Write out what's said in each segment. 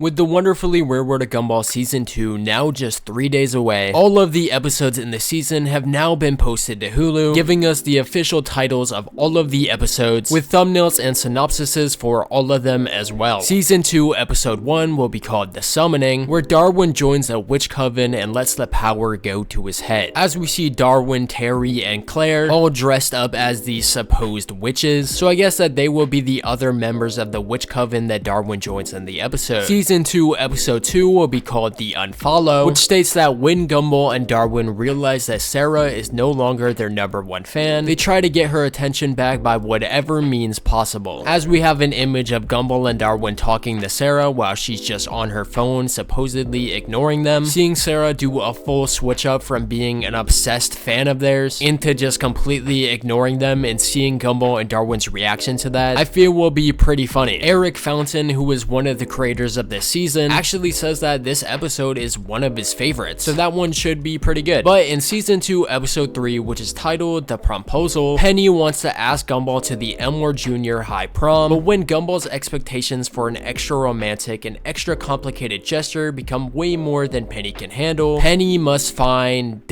With the wonderfully rare world of Gumball Season 2 now just 3 days away, all of the episodes in the season have now been posted to Hulu, giving us the official titles of all of the episodes, with thumbnails and synopsises for all of them as well. Season 2 Episode 1 will be called The Summoning, where Darwin joins a witch coven and lets the power go to his head. As we see Darwin, Terry, and Claire all dressed up as the supposed witches, so I guess that they will be the other members of the witch coven that Darwin joins in the episode. Season 2 Episode 2 will be called The Unfollow, which states that when Gumball and Darwin realize that Sarah is no longer their #1 fan, they try to get her attention back by whatever means possible. As we have an image of Gumball and Darwin talking to Sarah while she's just on her phone, supposedly ignoring them, seeing Sarah do a full switch up from being an obsessed fan of theirs into just completely ignoring them, and seeing Gumball and Darwin's reaction to that, I feel will be pretty funny. Eric Fountain, who is one of the creators of this season, actually says that this episode is one of his favorites, so that one should be pretty good. But in Season 2 Episode 3, which is titled The Promposal, Penny wants to ask Gumball to the Elmore Jr. High Prom, but when Gumball's expectations for an extra romantic and extra complicated gesture become way more than Penny can handle, Penny must find ...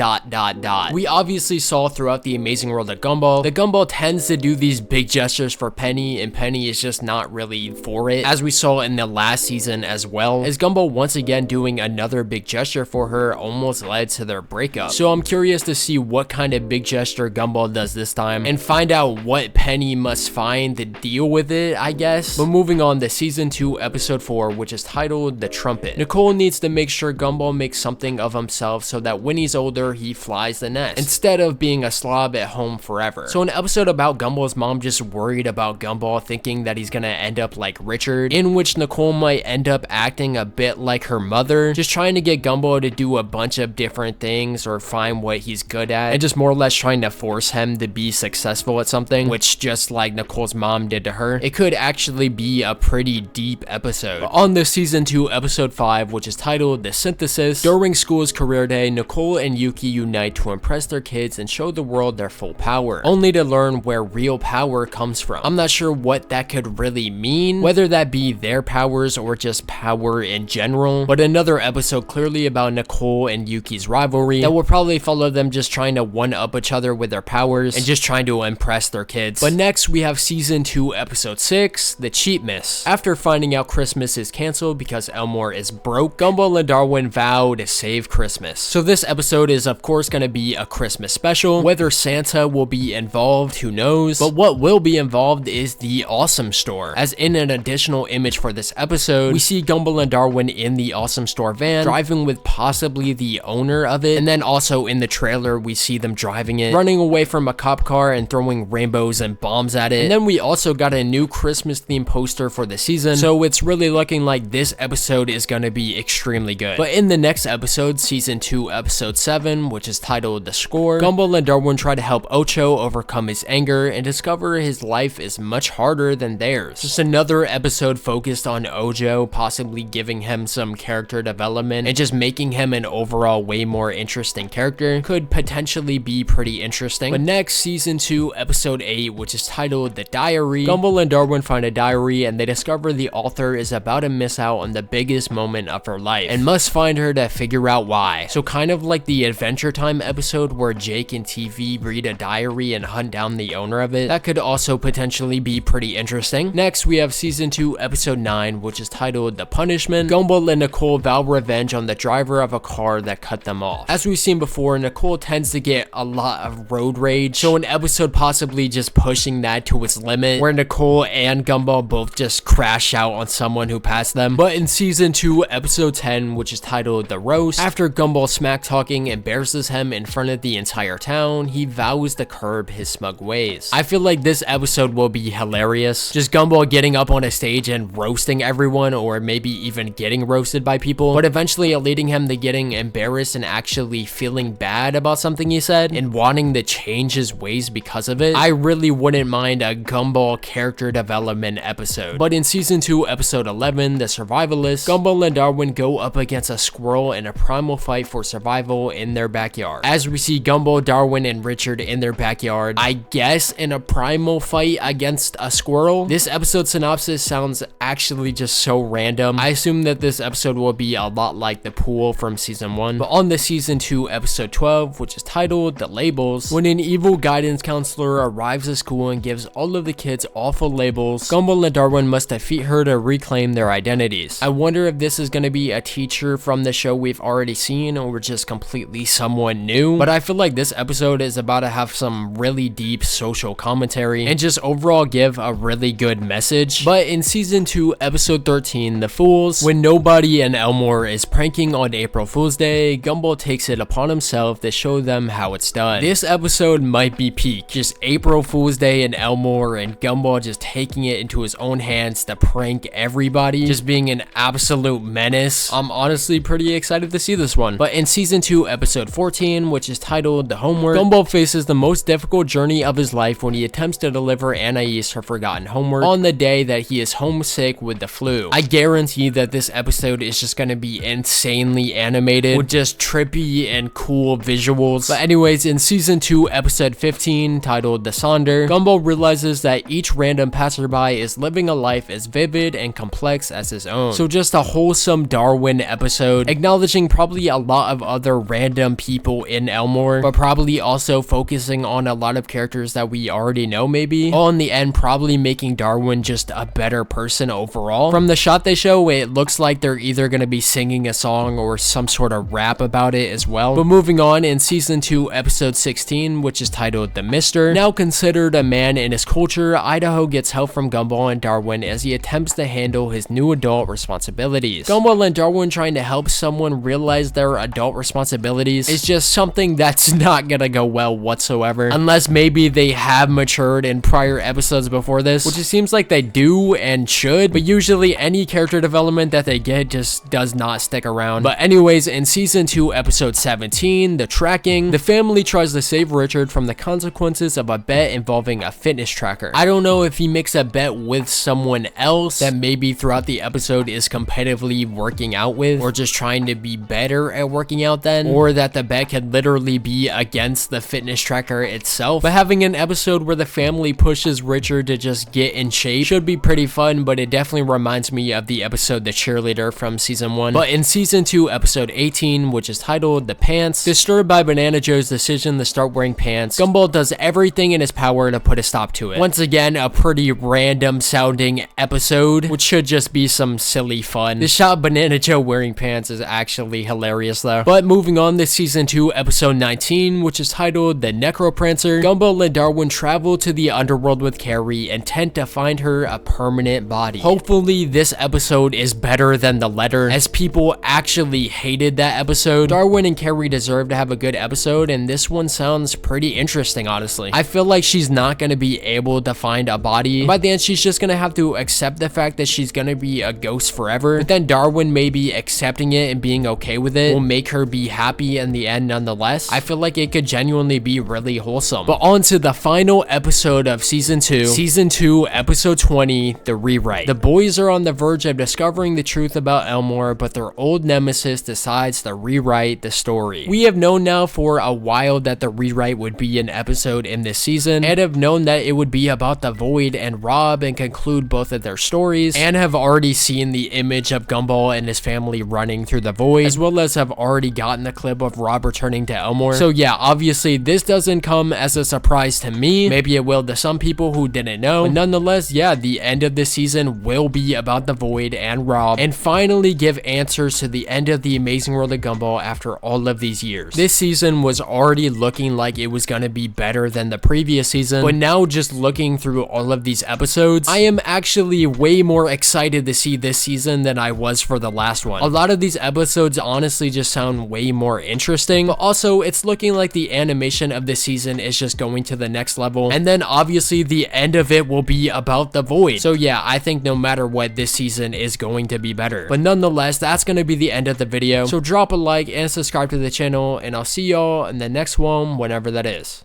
We obviously saw throughout the amazing world of Gumball that Gumball tends to do these big gestures for Penny, and Penny is just not really for it, as we saw in the last season as well, as Gumball once again doing another big gesture for her almost led to their breakup. So I'm curious to see what kind of big gesture Gumball does this time and find out what Penny must find to deal with it, I guess. But moving on to Season 2 Episode 4, which is titled The Trumpet. Nicole needs to make sure Gumball makes something of himself so that when he's older, he flies the nest, instead of being a slob at home forever. So an episode about Gumball's mom just worried about Gumball, thinking that he's gonna end up like Richard, in which Nicole might end up acting a bit like her mother, just trying to get Gumball to do a bunch of different things or find what he's good at, and just more or less trying to force him to be successful at something, which just like Nicole's mom did to her. It could actually be a pretty deep episode. But on the Season 2 Episode 5, which is titled The Synthesis, during school's career day, Nicole and Yuki unite to impress their kids and show the world their full power, only to learn where real power comes from. I'm not sure what that could really mean, whether that be their powers or just power in general, but another episode clearly about Nicole and Yuki's rivalry that will probably follow them just trying to one-up each other with their powers and just trying to impress their kids. But next we have Season 2 Episode 6, The Cheap Miss. After finding out Christmas is canceled because Elmore is broke, Gumball and Darwin vow to save Christmas. So this episode is of course going to be a Christmas special. Whether Santa will be involved, who knows, but what will be involved is the Awesome Store, as in an additional image for this episode, we see Gumball and Darwin in the Awesome Store van, driving with possibly the owner of it, and then also in the trailer we see them driving it, running away from a cop car and throwing rainbows and bombs at it. And then we also got a new Christmas themed poster for the season, so it's really looking like this episode is gonna be extremely good. But in the next episode, Season 2 Episode 7, which is titled The Score, Gumball and Darwin try to help Ocho overcome his anger and discover his life is much harder than theirs. Just another episode focused on Ojo, possibly giving him some character development and just making him an overall way more interesting character. Could potentially be pretty interesting. But next, Season 2 Episode 8, which is titled The Diary, Gumball and Darwin find a diary and they discover the author is about to miss out on the biggest moment of her life and must find her to figure out why. So kind of like the Adventure Time episode where Jake and TV read a diary and hunt down the owner of it, that could also potentially be pretty interesting. Next, we have Season 2 Episode 9, which is titled The Punishment. Gumball and Nicole vow revenge on the driver of a car that cut them off. As we've seen before, Nicole tends to get a lot of road rage, so an episode possibly just pushing that to its limit, where Nicole and Gumball both just crash out on someone who passed them. But in Season 2 Episode 10, which is titled The Roast, after Gumball smack talking embarrasses him in front of the entire town, he vows to curb his smug ways. I feel like this episode will be hilarious. Just Gumball getting up on a stage and roasting everyone, or maybe even getting roasted by people, but eventually leading him to getting embarrassed and actually feeling bad about something he said and wanting to change his ways because of it. I really wouldn't mind a Gumball character development episode. But in Season 2 Episode 11, The Survivalist, Gumball and Darwin go up against a squirrel in a primal fight for survival in their backyard. As we see Gumball, Darwin, and Richard in their backyard, I guess in a primal fight against a squirrel. This episode synopsis sounds actually just so random random. I assume that this episode will be a lot like the pool from season 1. But on the season 2 episode 12, which is titled The Labels, when an evil guidance counselor arrives at school and gives all of the kids awful labels, Gumball and Darwin must defeat her to reclaim their identities. I wonder if this is going to be a teacher from the show we've already seen or just completely someone new, but I feel like this episode is about to have some really deep social commentary and just overall give a really good message. But in season 2 episode 13, The Fools, when nobody in Elmore is pranking on April Fool's Day, Gumball takes it upon himself to show them how it's done. This episode might be peak, just April Fool's Day in Elmore and Gumball just taking it into his own hands to prank everybody, just being an absolute menace. I'm honestly pretty excited to see this one. But in season 2 episode 14, which is titled The Homework, Gumball faces the most difficult journey of his life when he attempts to deliver Anais her forgotten homework on the day that he is homesick with the flu. I guarantee that this episode is just gonna be insanely animated with just trippy and cool visuals. But anyways, in season 2 episode 15, titled The Sonder, Gumball realizes that each random passerby is living a life as vivid and complex as his own. So just a wholesome Darwin episode, acknowledging probably a lot of other random people in Elmore, but probably also focusing on a lot of characters that we already know maybe. All in the end, probably making Darwin just a better person overall. From the shot they show, it looks like they're either going to be singing a song or some sort of rap about it as well. But moving on, in season 2 episode 16, which is titled The Mister, now considered a man in his culture, Idaho gets help from Gumball and Darwin as he attempts to handle his new adult responsibilities. Gumball and Darwin trying to help someone realize their adult responsibilities is just something that's not gonna go well whatsoever, unless maybe they have matured in prior episodes before this, which it seems like they do and should, but usually any character development that they get just does not stick around. But anyways, in season 2 episode 17, The Tracking, the family tries to save Richard from the consequences of a bet involving a fitness tracker. I don't know if he makes a bet with someone else that maybe throughout the episode is competitively working out with, or just trying to be better at working out then, or that the bet could literally be against the fitness tracker itself. But having an episode where the family pushes Richard to just get in shape should be pretty fun, but it definitely reminds me of the episode The Cheerleader from season 1. But in season 2 episode 18, which is titled The Pants, disturbed by Banana Joe's decision to start wearing pants, Gumball does everything in his power to put a stop to it. Once again, a pretty random sounding episode, which should just be some silly fun. The shot of Banana Joe wearing pants is actually hilarious though. But moving on to season 2 episode 19, which is titled The Necroprancer, Gumball and Darwin travel to the underworld with Carrie, intent to find her a permanent body. Hopefully this episode is better than The Letter, as people actually hated that episode. Darwin and Carrie deserve to have a good episode, and this one sounds pretty interesting, honestly. I feel like she's not going to be able to find a body. By the end, she's just going to have to accept the fact that she's going to be a ghost forever. But then Darwin maybe accepting it and being okay with it will make her be happy in the end nonetheless. I feel like it could genuinely be really wholesome. But on to the final episode of season 2. Season 2, episode 20, The Rewrite. The boys are on the verge of discovering the truth about Elmore, but their old nemesis decides to rewrite the story. We have known now for a while that The Rewrite would be an episode in this season, and have known that it would be about the Void and Rob and conclude both of their stories, and have already seen the image of Gumball and his family running through the Void, as well as have already gotten the clip of Rob returning to Elmore. So yeah, obviously this doesn't come as a surprise to me. Maybe it will to some people who didn't know, but nonetheless, yeah, the end of this season will be about the Void and Rob, and finally give answers to the end of the Amazing World of Gumball after all of these years. This season was already looking like it was gonna be better than the previous season, but now just looking through all of these episodes, I am actually way more excited to see this season than I was for the last one. A lot of these episodes honestly just sound way more interesting, but also it's looking like the animation of this season is just going to the next level, and then obviously the end of it will be about the Void. So yeah, I think no matter what, this season is going to be better. But nonetheless, that's going to be the end of the video. So drop a like and subscribe to the channel, and I'll see y'all in the next one, whenever that is.